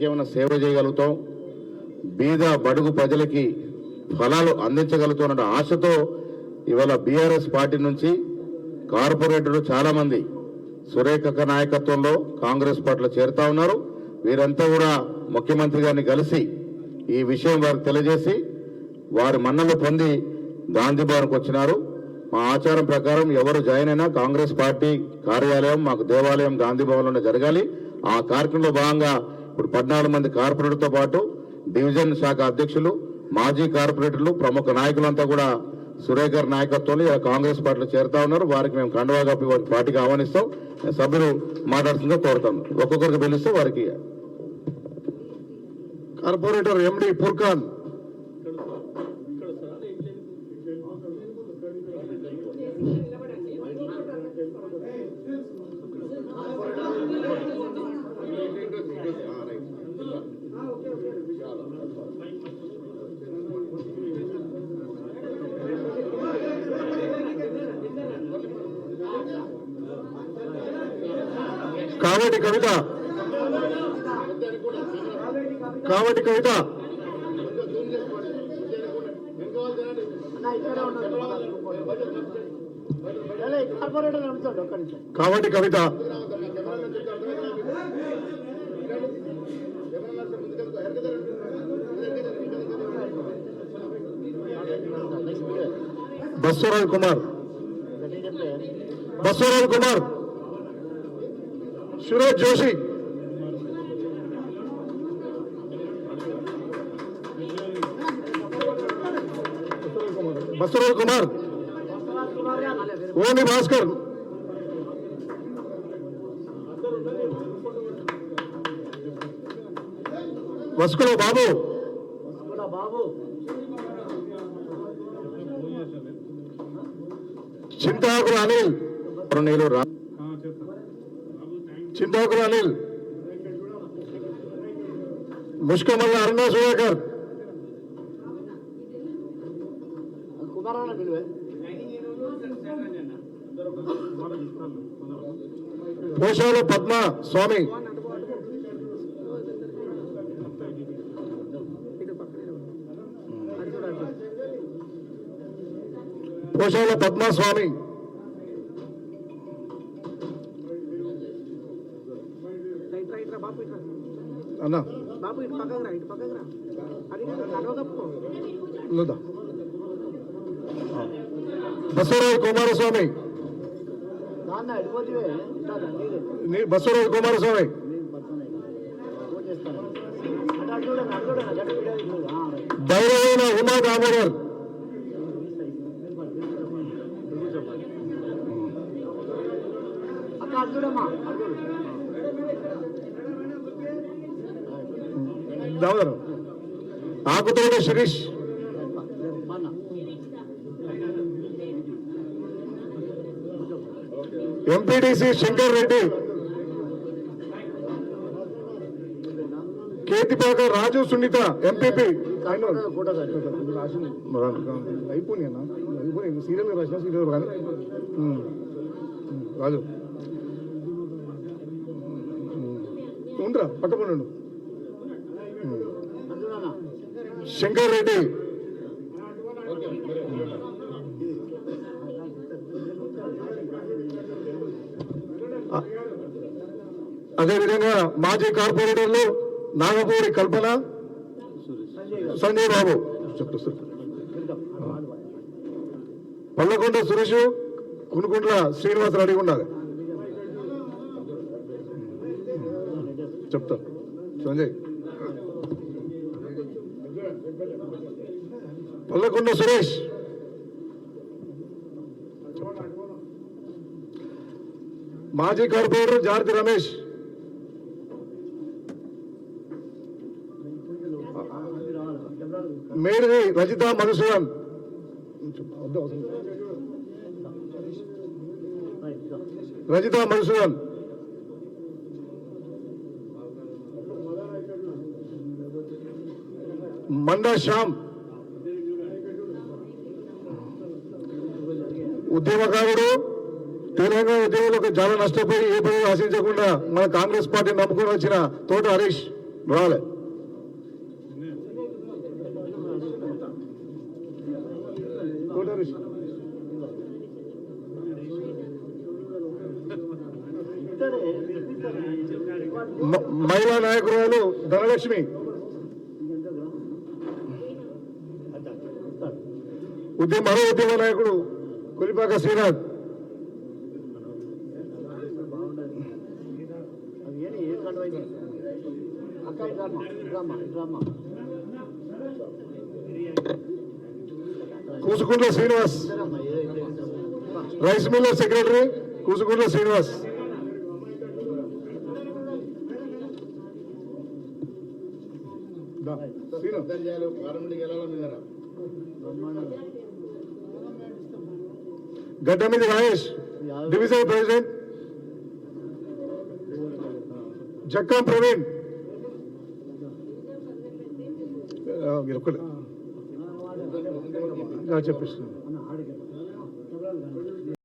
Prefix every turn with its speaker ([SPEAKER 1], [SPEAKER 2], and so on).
[SPEAKER 1] ఏమైనా సేవ చేయగలుగుతాం, బీద బడుగు ప్రజలకి ఫలాలు అందించగలుగుతున్న ఆశతో ఇవాళ బీఆర్ఎస్ పార్టీ నుంచి కార్పొరేటర్లు చాలా మంది సురేఖ నాయకత్వంలో కాంగ్రెస్ పార్టీలో చేరుతా ఉన్నారు. వీరంతా కూడా ముఖ్యమంత్రి గారిని కలిసి ఈ విషయం వారికి తెలియజేసి వారి మన్నలు పొంది గాంధీ భవన్కి వచ్చినారు. మా ఆచారం ప్రకారం ఎవరు జాయిన్ అయినా కాంగ్రెస్ పార్టీ కార్యాలయం మాకు దేవాలయం గాంధీ భవన్లోనే జరగాలి. ఆ కార్యక్రమంలో భాగంగా ఇప్పుడు 14 మంది కార్పొరేటర్తో పాటు డివిజన్ శాఖ అధ్యక్షులు, మాజీ కార్పొరేటర్లు, ప్రముఖ నాయకులంతా కూడా సురేఖర్ నాయకత్వంలో కాంగ్రెస్ పార్టీలో చేరుతా ఉన్నారు. వారికి మేము కండువా కప్పి వారి పార్టీకి ఆహ్వానిస్తాం. సభ్యులు మాట్లాడుతుందో కోరుతాం. ఒక్కొక్కరికి పిలిస్తే వారికి
[SPEAKER 2] కార్పొరేటర్ ఎండి ఫుర్ఖాన్, కావటి కవిత, కావటి కవిత, కావటి కవిత, బస్వరాజ్ కుమార్, బస్వరాజ్ కుమార్, సురేష్ జోషి, బస్వరాజ్ కుమార్, ఓని భాస్కర్, వస్కుల బాబు, చింతాకుల అనిల్, చింతాకుల అనిల్, ముష్కమల్ల అరుణ సుధాకర్, పోషాల పద్మ స్వామి, పోషాల పద్మ స్వామి, అన్నా బసవరాజు కుమారస్వామి, బసవరాజు కుమారస్వామి, దైవమైన ఉమా దామోదర్, దామోదర్, ఆకుతోట శిరీష్, ఎంపీటీసీ శంకర్ రెడ్డి, కేతిపాక రాజు సునీత ఎంపీపీ, అయిపోయినా సీరియల్ రాసిన సీరియల్ కానీ రాజు ఉండరా పట్టుకున్నాడు, శంకర్ రెడ్డి, అదేవిధంగా మాజీ కార్పొరేటర్లు నాగపూడి కల్పన, సంజయ్ బాబు, పల్లకొండ సురేష్, కునుకుంట్ల శ్రీనివాసరావు అడిగి ఉండాలి. చెప్తా సంజయ్, పల్లకొండ సురేష్, మాజీ కార్పొరేటర్ జార్తి రమేష్, మేడిది రజిత మధుసూదన్, రజిత మధుసూదన్, మండా శ్యామ్, ఉద్యమకారుడు, తెలంగాణ ఉద్యమంలో చాలా నష్టపోయి ఏ పని ఆశించకుండా మన కాంగ్రెస్ పార్టీ నమ్ముకొని వచ్చిన తోట హరీష్, రాలే. మహిళా నాయకురాలు ధనలక్ష్మి, మరో ఉద్యమ నాయకుడు Kolipaka Srinath, Kusukuntla Srinivas, rice miller secretary Kusukuntla Srinivas, Gaddamidi Rajesh, division president, Jakkam Praveen, మీరు ఒక్కడే చెప్పిస్తున్నాను.